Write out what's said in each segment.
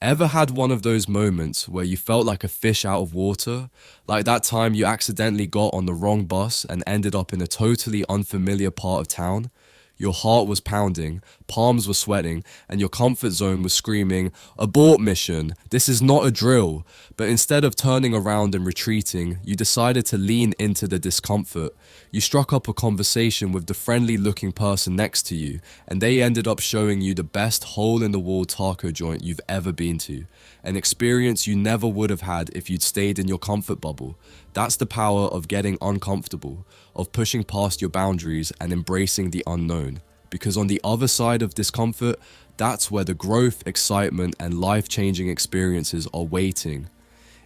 Ever had one of those moments where you felt like a fish out of water? Like that time you accidentally got on the wrong bus and ended up in a totally unfamiliar part of town? Your heart was pounding, palms were sweating, and your comfort zone was screaming, "Abort mission, this is not a drill." But instead of turning around and retreating, you decided to lean into the discomfort. You struck up a conversation with the friendly looking person next to you, and they ended up showing you the best hole in the wall taco joint you've ever been to. An experience you never would have had if you'd stayed in your comfort bubble. That's the power of getting uncomfortable, of pushing past your boundaries and embracing the unknown. Because on the other side of discomfort, that's where the growth, excitement, and life-changing experiences are waiting.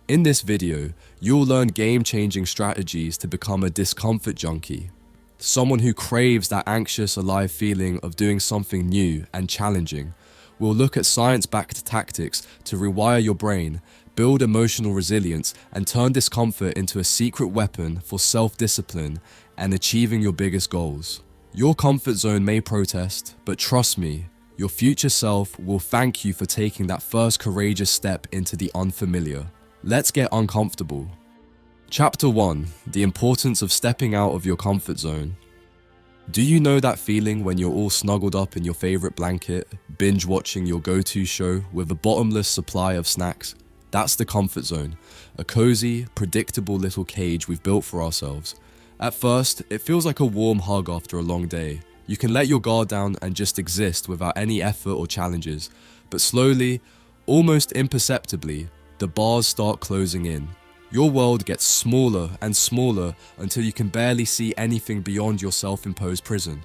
In this video, you'll learn game-changing strategies to become a discomfort junkie. Someone who craves that anxious, alive feeling of doing something new and challenging. We'll look at science-backed tactics to rewire your brain, build emotional resilience, and turn discomfort into a secret weapon for self-discipline and achieving your biggest goals. Your comfort zone may protest, but trust me, your future self will thank you for taking that first courageous step into the unfamiliar. Let's get uncomfortable. Chapter 1: The importance of stepping out of your comfort zone. Do you know that feeling when you're all snuggled up in your favorite blanket, binge watching your go-to show with a bottomless supply of snacks? That's the comfort zone, a cozy, predictable little cage we've built for ourselves. At first, it feels like a warm hug after a long day. You can let your guard down and just exist without any effort or challenges. But slowly, almost imperceptibly, the bars start closing in. Your world gets smaller and smaller until you can barely see anything beyond your self-imposed prison.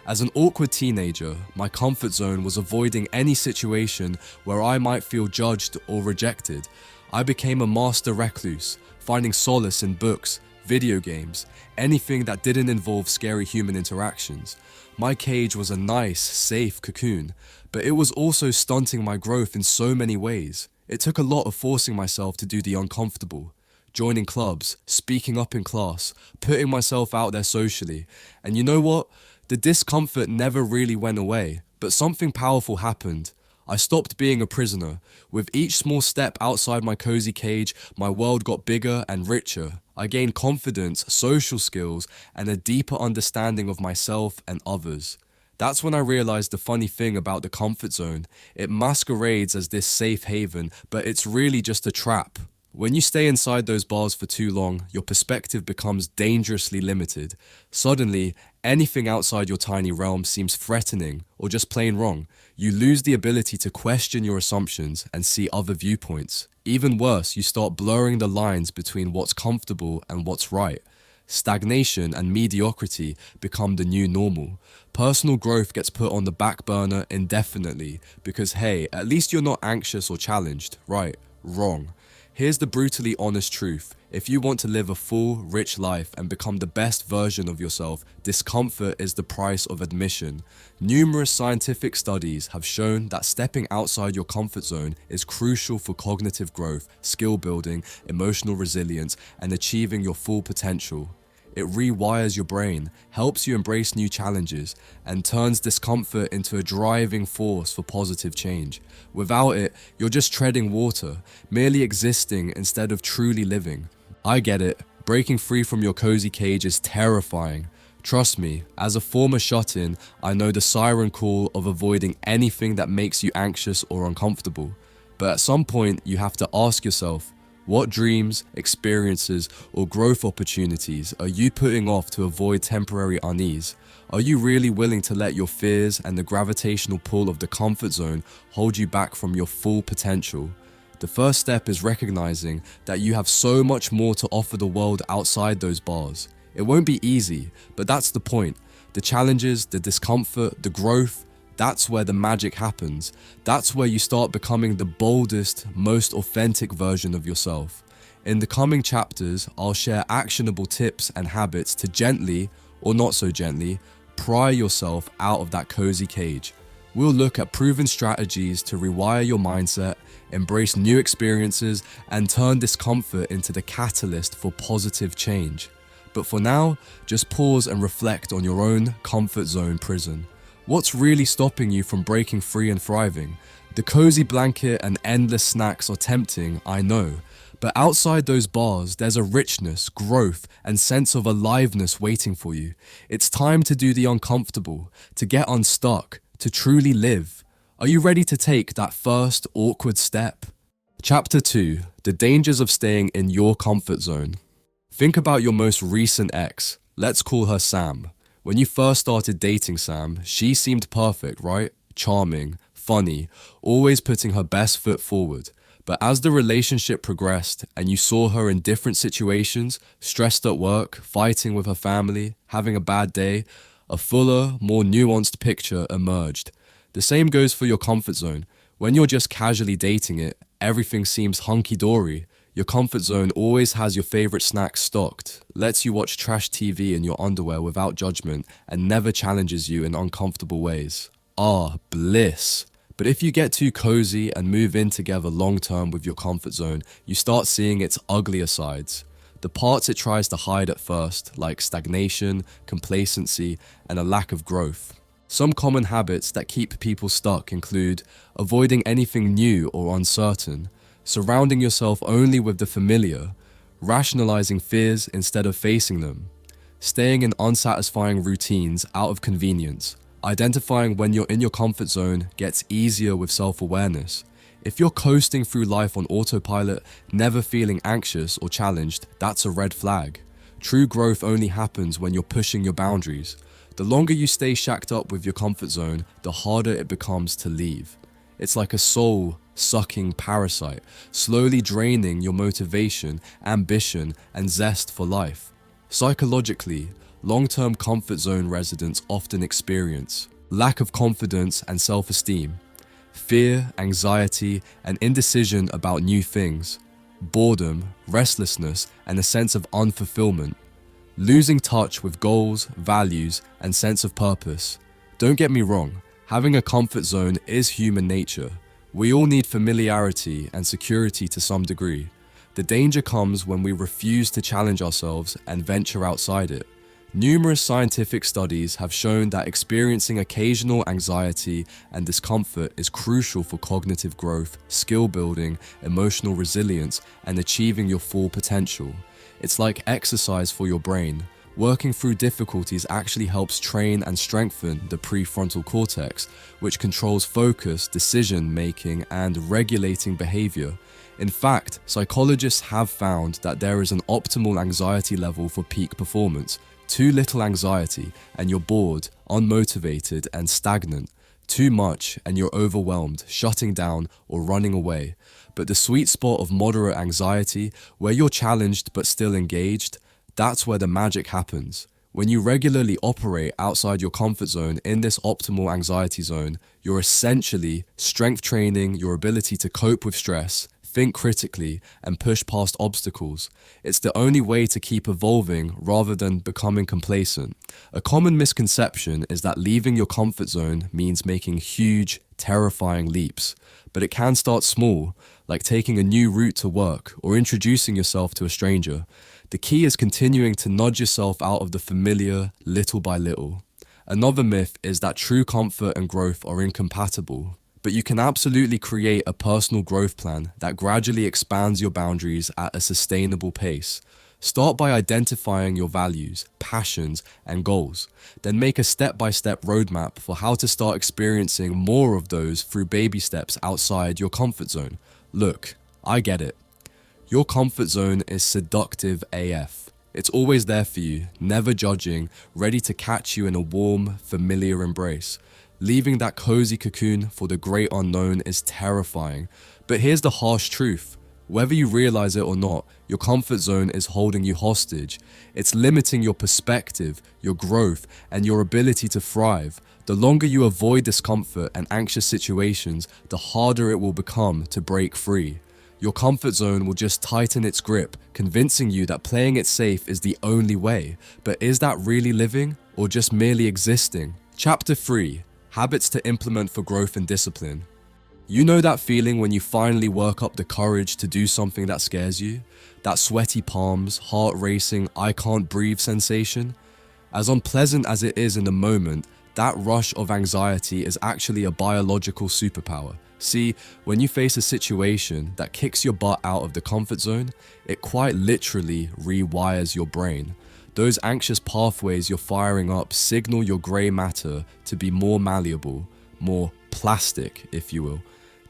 As an awkward teenager, my comfort zone was avoiding any situation where I might feel judged or rejected. I became a master recluse, finding solace in books, video games, anything that didn't involve scary human interactions. My cage was a nice, safe cocoon, but it was also stunting my growth in so many ways. It took a lot of forcing myself to do the uncomfortable. Joining clubs, speaking up in class, putting myself out there socially. And you know what? The discomfort never really went away, but something powerful happened. I stopped being a prisoner. With each small step outside my cozy cage, my world got bigger and richer. I gained confidence, social skills, and a deeper understanding of myself and others. That's when I realized the funny thing about the comfort zone. It masquerades as this safe haven, but it's really just a trap. When you stay inside those bars for too long, your perspective becomes dangerously limited. Suddenly, anything outside your tiny realm seems threatening or just plain wrong. You lose the ability to question your assumptions and see other viewpoints. Even worse, you start blurring the lines between what's comfortable and what's right. Stagnation and mediocrity become the new normal. Personal growth gets put on the back burner indefinitely because hey, at least you're not anxious or challenged. Right, wrong. Here's the brutally honest truth. If you want to live a full, rich life and become the best version of yourself, discomfort is the price of admission. Numerous scientific studies have shown that stepping outside your comfort zone is crucial for cognitive growth, skill building, emotional resilience, and achieving your full potential. It rewires your brain, helps you embrace new challenges, and turns discomfort into a driving force for positive change. Without it, you're just treading water, merely existing instead of truly living. I get it, breaking free from your cozy cage is terrifying. Trust me, as a former shut-in, I know the siren call of avoiding anything that makes you anxious or uncomfortable. But at some point, you have to ask yourself, what dreams, experiences, or growth opportunities are you putting off to avoid temporary unease? Are you really willing to let your fears and the gravitational pull of the comfort zone hold you back from your full potential? The first step is recognizing that you have so much more to offer the world outside those bars. It won't be easy, but that's the point. The challenges, the discomfort, the growth, that's where the magic happens. That's where you start becoming the boldest, most authentic version of yourself. In the coming chapters, I'll share actionable tips and habits to gently, or not so gently, pry yourself out of that cozy cage. We'll look at proven strategies to rewire your mindset, embrace new experiences, and turn discomfort into the catalyst for positive change. But for now, just pause and reflect on your own comfort zone prison. What's really stopping you from breaking free and thriving? The cozy blanket and endless snacks are tempting, I know. But outside those bars, there's a richness, growth, and sense of aliveness waiting for you. It's time to do the uncomfortable, to get unstuck, to truly live. Are you ready to take that first awkward step? Chapter 2: The Dangers of Staying in Your Comfort Zone. Think about your most recent ex. Let's call her Sam. When you first started dating Sam, she seemed perfect, right? Charming, funny, always putting her best foot forward. But as the relationship progressed and you saw her in different situations, stressed at work, fighting with her family, having a bad day, a fuller, more nuanced picture emerged. The same goes for your comfort zone. When you're just casually dating it, everything seems hunky-dory. Your comfort zone always has your favorite snacks stocked, lets you watch trash TV in your underwear without judgment, and never challenges you in uncomfortable ways. Ah, bliss. But if you get too cozy and move in together long-term with your comfort zone, you start seeing its uglier sides. The parts it tries to hide at first, like stagnation, complacency, and a lack of growth. Some common habits that keep people stuck include avoiding anything new or uncertain, surrounding yourself only with the familiar, rationalizing fears instead of facing them, staying in unsatisfying routines out of convenience. Identifying when you're in your comfort zone gets easier with self-awareness. If you're coasting through life on autopilot, never feeling anxious or challenged, that's a red flag. True growth only happens when you're pushing your boundaries. The longer you stay shacked up with your comfort zone, the harder it becomes to leave. It's like a soul-sucking parasite, slowly draining your motivation, ambition, and zest for life. Psychologically, long-term comfort zone residents often experience lack of confidence and self-esteem, fear, anxiety, and indecision about new things, boredom, restlessness, and a sense of unfulfillment, losing touch with goals, values, and sense of purpose. Don't get me wrong, having a comfort zone is human nature. We all need familiarity and security to some degree. The danger comes when we refuse to challenge ourselves and venture outside it. Numerous scientific studies have shown that experiencing occasional anxiety and discomfort is crucial for cognitive growth, skill building, emotional resilience, and achieving your full potential. It's like exercise for your brain. Working through difficulties actually helps train and strengthen the prefrontal cortex, which controls focus, decision-making, and regulating behavior. In fact, psychologists have found that there is an optimal anxiety level for peak performance. Too little anxiety and you're bored, unmotivated, and stagnant. Too much and you're overwhelmed, shutting down, or running away. But the sweet spot of moderate anxiety, where you're challenged but still engaged, that's where the magic happens. When you regularly operate outside your comfort zone in this optimal anxiety zone, you're essentially strength training your ability to cope with stress, think critically, and push past obstacles. It's the only way to keep evolving rather than becoming complacent. A common misconception is that leaving your comfort zone means making huge, terrifying leaps. But it can start small, like taking a new route to work or introducing yourself to a stranger. The key is continuing to nudge yourself out of the familiar little by little. Another myth is that true comfort and growth are incompatible. But you can absolutely create a personal growth plan that gradually expands your boundaries at a sustainable pace. Start by identifying your values, passions, and goals. Then make a step-by-step roadmap for how to start experiencing more of those through baby steps outside your comfort zone. Look, I get it. Your comfort zone is seductive AF. It's always there for you, never judging, ready to catch you in a warm, familiar embrace. Leaving that cozy cocoon for the great unknown is terrifying. But here's the harsh truth. Whether you realize it or not, your comfort zone is holding you hostage. It's limiting your perspective, your growth, and your ability to thrive. The longer you avoid discomfort and anxious situations, the harder it will become to break free. Your comfort zone will just tighten its grip, convincing you that playing it safe is the only way. But is that really living, or just merely existing? Chapter 3. Habits to implement for growth and discipline. You know that feeling when you finally work up the courage to do something that scares you? That sweaty palms, heart racing, I can't breathe sensation? As unpleasant as it is in the moment, That rush of anxiety is actually a biological superpower. See, when you face a situation that kicks your butt out of the comfort zone, it quite literally rewires your brain. Those anxious pathways you're firing up signal your grey matter to be more malleable, more plastic, if you will.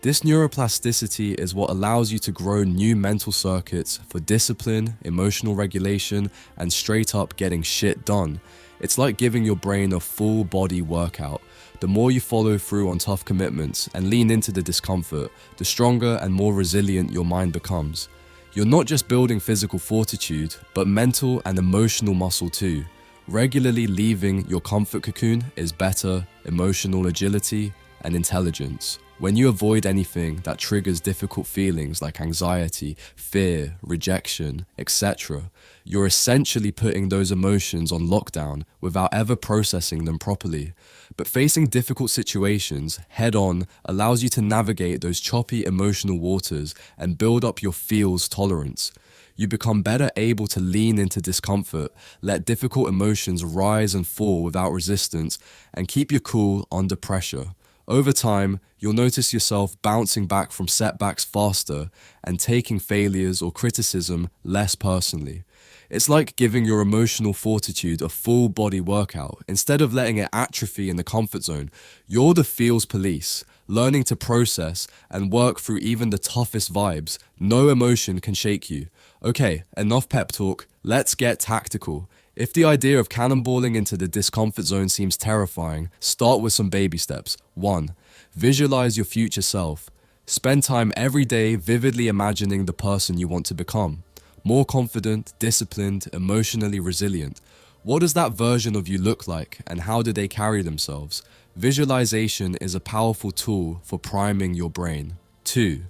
This neuroplasticity is what allows you to grow new mental circuits for discipline, emotional regulation, and straight up getting shit done. It's like giving your brain a full body workout. The more you follow through on tough commitments and lean into the discomfort, the stronger and more resilient your mind becomes. You're not just building physical fortitude, but mental and emotional muscle too. Regularly leaving your comfort cocoon is better emotional agility and intelligence. When you avoid anything that triggers difficult feelings like anxiety, fear, rejection, etc., you're essentially putting those emotions on lockdown without ever processing them properly. But facing difficult situations head on allows you to navigate those choppy emotional waters and build up your feels tolerance. You become better able to lean into discomfort, let difficult emotions rise and fall without resistance, and keep your cool under pressure. Over time, you'll notice yourself bouncing back from setbacks faster and taking failures or criticism less personally. It's like giving your emotional fortitude a full body workout. Instead of letting it atrophy in the comfort zone, you're the feels police, learning to process and work through even the toughest vibes. No emotion can shake you. Okay, enough pep talk, let's get tactical. If the idea of cannonballing into the discomfort zone seems terrifying, start with some baby steps. 1. Visualize your future self. Spend time every day vividly imagining the person you want to become. More confident, disciplined, emotionally resilient. What does that version of you look like, and how do they carry themselves? Visualization is a powerful tool for priming your brain. 2.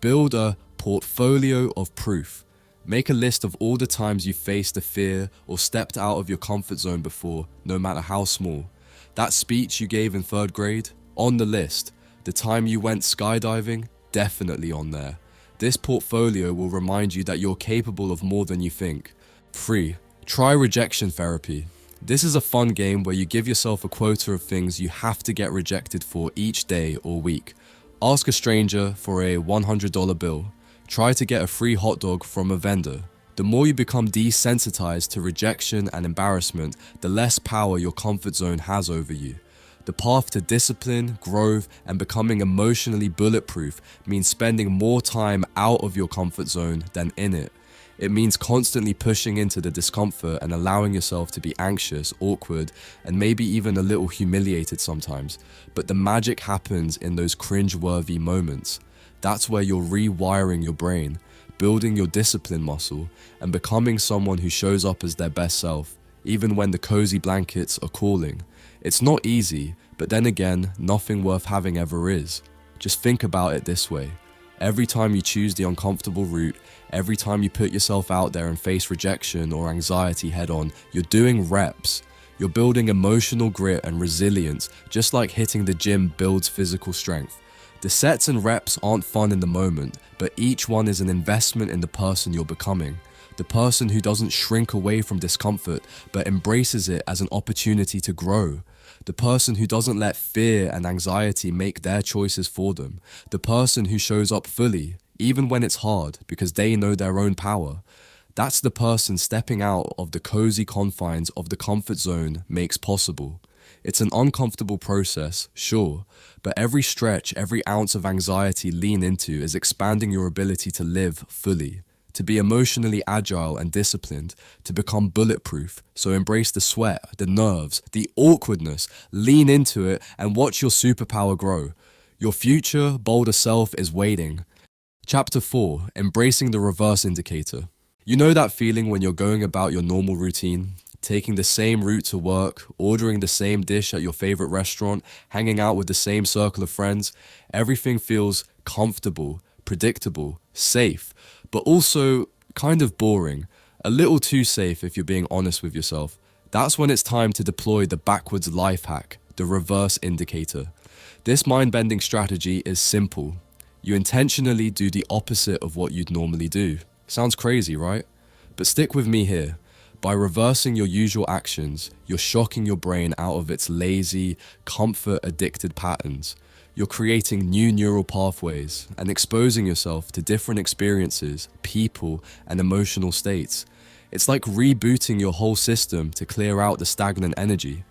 Build a portfolio of proof. Make a list of all the times you faced a fear or stepped out of your comfort zone before, no matter how small. That speech you gave in 3rd grade? On the list. The time you went skydiving? Definitely on there. This portfolio will remind you that you're capable of more than you think. 3. Try rejection therapy. This is a fun game where you give yourself a quota of things you have to get rejected for each day or week. Ask a stranger for a $100 bill. Try to get a free hot dog from a vendor. The more you become desensitized to rejection and embarrassment, the less power your comfort zone has over you. The path to discipline, growth, and becoming emotionally bulletproof means spending more time out of your comfort zone than in it. It means constantly pushing into the discomfort and allowing yourself to be anxious, awkward, and maybe even a little humiliated sometimes. But the magic happens in those cringe-worthy moments. That's where you're rewiring your brain, building your discipline muscle, and becoming someone who shows up as their best self, even when the cozy blankets are calling. It's not easy, but then again, nothing worth having ever is. Just think about it this way. Every time you choose the uncomfortable route, every time you put yourself out there and face rejection or anxiety head on, you're doing reps. You're building emotional grit and resilience, just like hitting the gym builds physical strength. The sets and reps aren't fun in the moment, but each one is an investment in the person you're becoming. The person who doesn't shrink away from discomfort, but embraces it as an opportunity to grow. The person who doesn't let fear and anxiety make their choices for them. The person who shows up fully, even when it's hard, because they know their own power. That's the person stepping out of the cozy confines of the comfort zone makes possible. It's an uncomfortable process, sure, but every stretch, every ounce of anxiety lean into is expanding your ability to live fully, to be emotionally agile and disciplined, to become bulletproof. So embrace the sweat, the nerves, the awkwardness, lean into it and watch your superpower grow. Your future, bolder self is waiting. Chapter 4, Embracing the Reverse Indicator. You know that feeling when you're going about your normal routine? Taking the same route to work, ordering the same dish at your favorite restaurant, hanging out with the same circle of friends. Everything feels comfortable, predictable, safe, but also kind of boring. A little too safe if you're being honest with yourself. That's when it's time to deploy the backwards life hack, the reverse indicator. This mind-bending strategy is simple. You intentionally do the opposite of what you'd normally do. Sounds crazy, right? But stick with me here. By reversing your usual actions, you're shocking your brain out of its lazy, comfort-addicted patterns. You're creating new neural pathways and exposing yourself to different experiences, people, and emotional states. It's like rebooting your whole system to clear out the stagnant energy.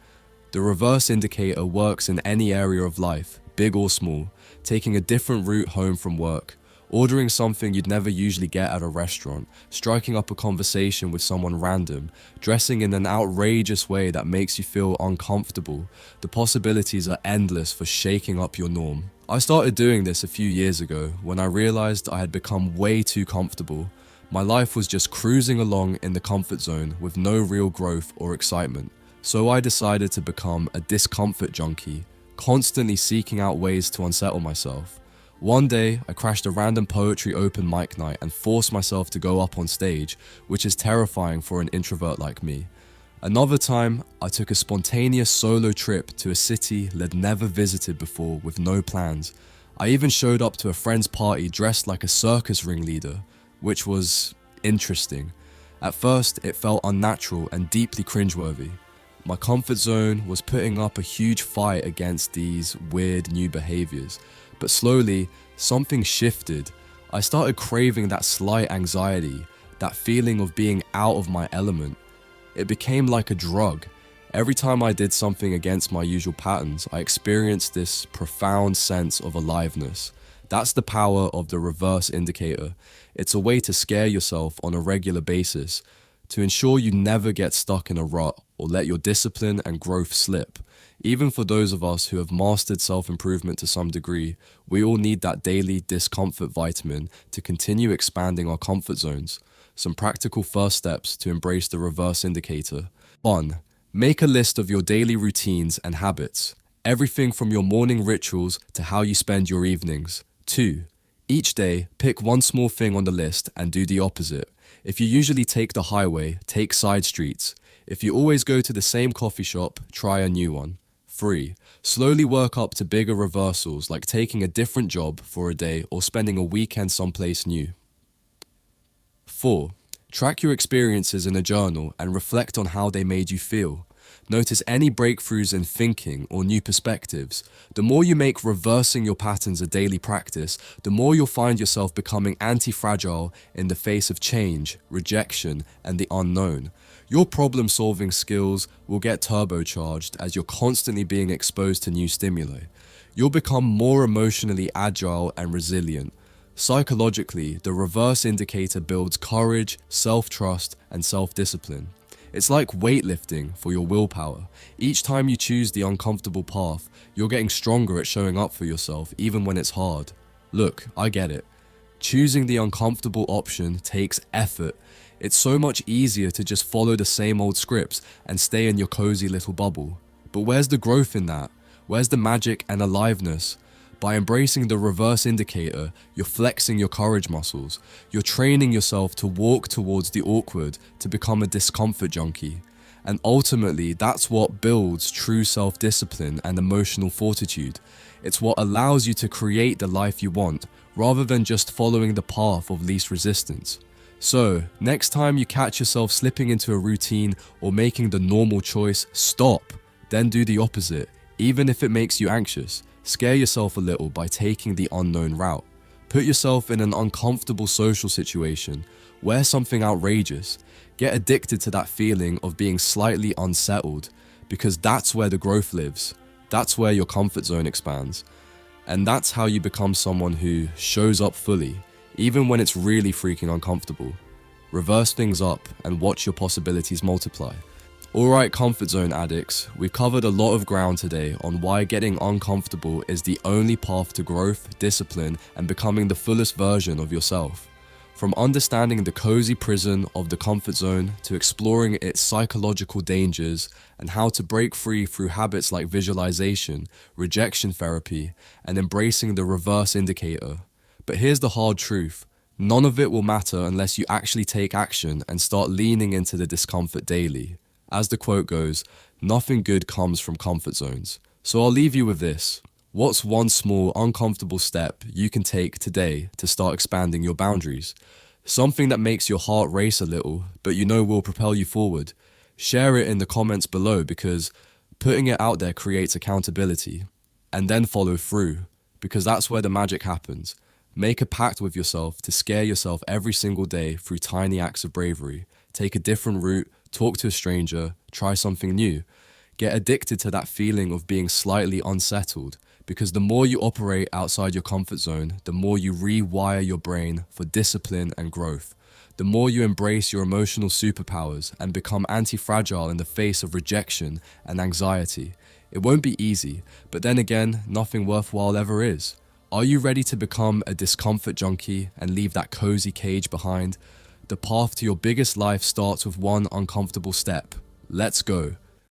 The reverse indicator works in any area of life, big or small, taking a different route home from work, ordering something you'd never usually get at a restaurant, striking up a conversation with someone random, dressing in an outrageous way that makes you feel uncomfortable. The possibilities are endless for shaking up your norm. I started doing this a few years ago when I realized I had become way too comfortable. My life was just cruising along in the comfort zone with no real growth or excitement. So I decided to become a discomfort junkie, constantly seeking out ways to unsettle myself. One day, I crashed a random poetry open mic night and forced myself to go up on stage, which is terrifying for an introvert like me. Another time, I took a spontaneous solo trip to a city I'd never visited before with no plans. I even showed up to a friend's party dressed like a circus ringleader, which was interesting. At first, it felt unnatural and deeply cringeworthy. My comfort zone was putting up a huge fight against these weird new behaviors. But slowly, something shifted. I started craving that slight anxiety, that feeling of being out of my element. It became like a drug. Every time I did something against my usual patterns, I experienced this profound sense of aliveness. That's the power of the reverse indicator. It's a way to scare yourself on a regular basis, to ensure you never get stuck in a rut or let your discipline and growth slip. Even for those of us who have mastered self-improvement to some degree, we all need that daily discomfort vitamin to continue expanding our comfort zones. Some practical first steps to embrace the reverse indicator. 1. Make a list of your daily routines and habits. Everything from your morning rituals to how you spend your evenings. 2. Each day, pick one small thing on the list and do the opposite. If you usually take the highway, take side streets. If you always go to the same coffee shop, try a new one. 3. Slowly work up to bigger reversals like taking a different job for a day or spending a weekend someplace new. 4. Track your experiences in a journal and reflect on how they made you feel. Notice any breakthroughs in thinking or new perspectives. The more you make reversing your patterns a daily practice, the more you'll find yourself becoming anti-fragile in the face of change, rejection, and the unknown. Your problem-solving skills will get turbocharged as you're constantly being exposed to new stimuli. You'll become more emotionally agile and resilient. Psychologically, the reverse indicator builds courage, self-trust, and self-discipline. It's like weightlifting for your willpower. Each time you choose the uncomfortable path, you're getting stronger at showing up for yourself even when it's hard. Look, I get it. Choosing the uncomfortable option takes effort. It's so much easier to just follow the same old scripts and stay in your cozy little bubble. But where's the growth in that? Where's the magic and aliveness? By embracing the reverse indicator, you're flexing your courage muscles. You're training yourself to walk towards the awkward, to become a discomfort junkie. And ultimately, that's what builds true self-discipline and emotional fortitude. It's what allows you to create the life you want, rather than just following the path of least resistance. So, next time you catch yourself slipping into a routine or making the normal choice, stop. Then do the opposite, even if it makes you anxious. Scare yourself a little by taking the unknown route. Put yourself in an uncomfortable social situation. Wear something outrageous. Get addicted to that feeling of being slightly unsettled, because that's where the growth lives. That's where your comfort zone expands. And that's how you become someone who shows up fully, even when it's really freaking uncomfortable. Reverse things up and watch your possibilities multiply. Alright, comfort zone addicts, we've covered a lot of ground today on why getting uncomfortable is the only path to growth, discipline, and becoming the fullest version of yourself. From understanding the cozy prison of the comfort zone to exploring its psychological dangers and how to break free through habits like visualization, rejection therapy, and embracing the reverse indicator. But here's the hard truth. None of it will matter unless you actually take action and start leaning into the discomfort daily. As the quote goes, nothing good comes from comfort zones. So I'll leave you with this. What's one small, uncomfortable step you can take today to start expanding your boundaries? Something that makes your heart race a little, but you know will propel you forward. Share it in the comments below because putting it out there creates accountability. And then follow through, because that's where the magic happens. Make a pact with yourself to scare yourself every single day through tiny acts of bravery. Take a different route, talk to a stranger, try something new. Get addicted to that feeling of being slightly unsettled, because the more you operate outside your comfort zone, the more you rewire your brain for discipline and growth. The more you embrace your emotional superpowers and become anti-fragile in the face of rejection and anxiety. It won't be easy, but then again, nothing worthwhile ever is. Are you ready to become a discomfort junkie and leave that cozy cage behind? The path to your biggest life starts with one uncomfortable step. Let's go.